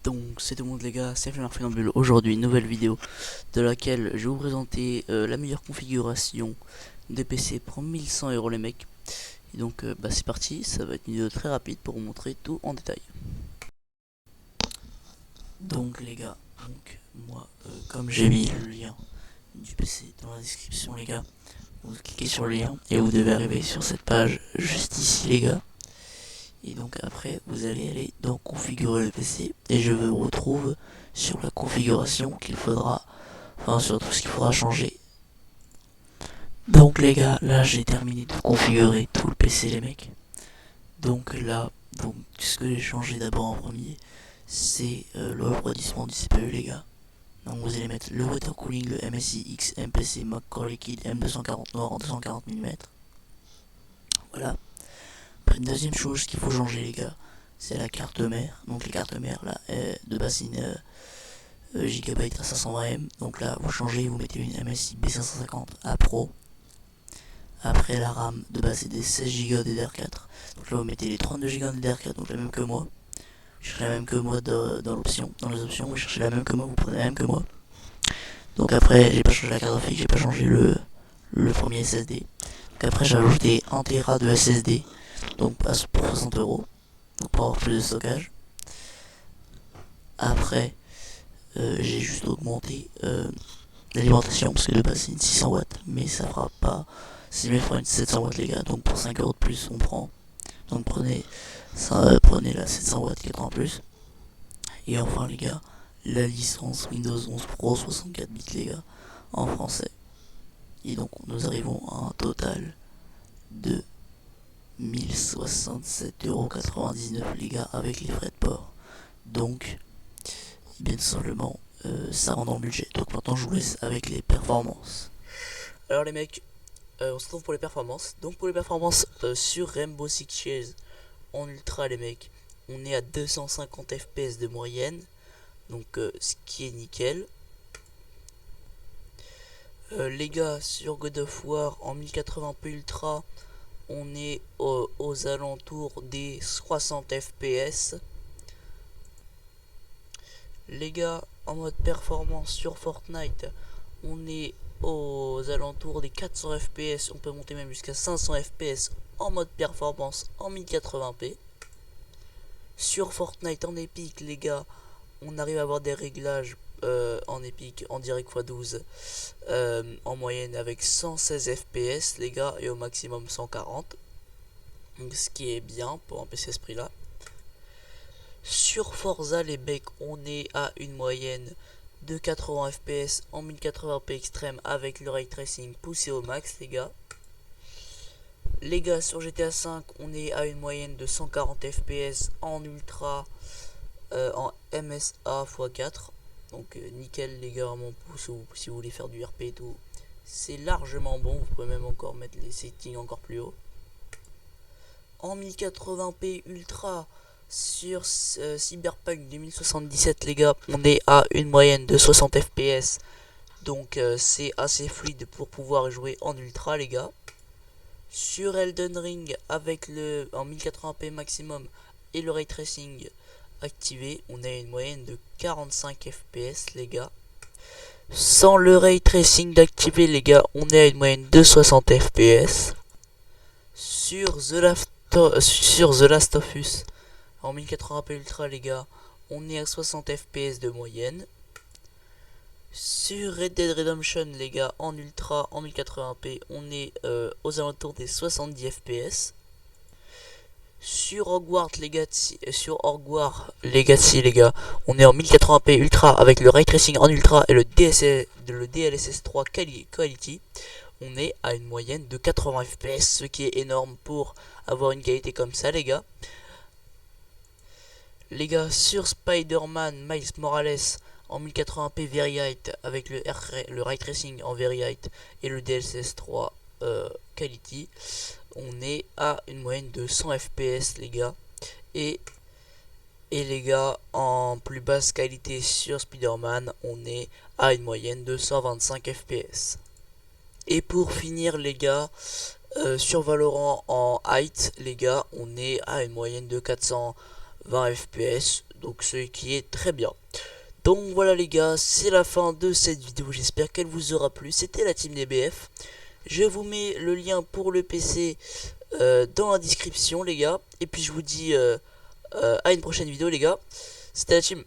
Donc c'est tout le monde les gars, c'est Flamar Funambule. Aujourd'hui, nouvelle vidéo de laquelle je vais vous présenter la meilleure configuration des PC pour 1100 € les mecs. Et donc c'est parti, ça va être une vidéo très rapide pour vous montrer tout en détail. Donc les gars, moi comme j'ai mis le lien du PC dans la description les gars, vous cliquez sur le lien et vous devez arriver sur cette page juste ici les gars. Et donc après vous allez aller dans configurer le PC et je vous retrouve sur la configuration qu'il faudra, enfin sur tout ce qu'il faudra changer. Donc les gars, là j'ai terminé de configurer tout le PC les mecs. Donc là, ce que j'ai changé d'abord en premier, c'est le refroidissement du CPU les gars. Donc vous allez mettre le water cooling, le MSI X MPC Mac Core Liquide M240 noir en 240 mm. Voilà. Après, une deuxième chose qu'il faut changer les gars, c'est la carte mère. Donc les cartes mères là de bassine Gigabyte à 520M. Donc là vous changez, vous mettez une MSI B550A Pro. Après la RAM de base c'est des 16Go DDR4. Donc là vous mettez les 32Go DDR4, donc la même que moi. Vous cherchez la même que moi dans l'option, dans les options, vous cherchez la même que moi, vous prenez la même que moi. Donc après j'ai pas changé la carte graphique, j'ai pas changé le premier SSD. Donc après j'ai ajouté 1 Tera de SSD. Donc pour 60 €, donc pour avoir plus de stockage. Après j'ai juste augmenté l'alimentation parce que de base c'est une 600 watts, mais ça fera pas, si je mets une 700 watts les gars, donc pour 5 € de plus on prend. Donc prenez la 700 watts qui est en plus. Et enfin les gars, la licence Windows 11 Pro 64 bits les gars, en français. Et donc nous arrivons à un total de 1067,99 € les gars avec les frais de port. Donc, bien simplement, ça rentre dans le budget. Donc maintenant je vous laisse avec les performances. Alors les mecs, on se retrouve pour les performances. Donc pour les performances sur Rainbow Six Siege en ultra les mecs, on est à 250 fps de moyenne. Donc ce qui est nickel. Les gars, sur God of War en 1080p ultra, on est aux alentours des 60 fps. Les gars, en mode performance sur Fortnite, on est aux alentours des 400 fps. On peut monter même jusqu'à 500 fps en mode performance en 1080p. Sur Fortnite en Epic, les gars, on arrive à avoir des réglages en Epic en direct x12 en moyenne avec 116 fps les gars, et au maximum 140, donc ce qui est bien pour un PC à ce prix là. Sur Forza les mecs, on est à une moyenne de 80 fps en 1080p extrême avec le ray tracing poussé au max les gars. Les gars, sur GTA 5 on est à une moyenne de 140 fps en ultra en MSA x4. Donc nickel les gars, mon pouce, si vous voulez faire du RP et tout, c'est largement bon. Vous pouvez même encore mettre les settings encore plus haut. En 1080p ultra sur Cyberpunk 2077 les gars, on est à une moyenne de 60 fps. Donc c'est assez fluide pour pouvoir jouer en ultra les gars. Sur Elden Ring avec le en 1080p maximum et le ray tracing activé, on a une moyenne de 45 fps les gars. Sans le ray tracing d'activer les gars, on est à une moyenne de 60 fps. Sur The Last of Us en 1080p ultra les gars, on est à 60 fps de moyenne. Sur Red Dead Redemption les gars, en ultra en 1080p, on est aux alentours des 70 fps. Sur Hogwarts Legacy, les gars, on est en 1080p ultra avec le ray tracing en ultra et le DLSS 3 quality. On est à une moyenne de 80 fps, ce qui est énorme pour avoir une qualité comme ça les gars. Les gars, sur Spider-Man Miles Morales en 1080p Very High avec le ray tracing en Very High et le DLSS 3 quality, on est à une moyenne de 100 fps les gars. Et les gars, en plus basse qualité sur Spider-Man, on est à une moyenne de 125 fps. Et pour finir les gars, sur Valorant en height les gars, on est à une moyenne de 420 fps. donc ce qui est très bien. Donc voilà les gars, c'est la fin de cette vidéo, j'espère qu'elle vous aura plu. C'était la team DBF. Je vous mets le lien pour le PC dans la description les gars. Et puis je vous dis à une prochaine vidéo les gars. C'était la team.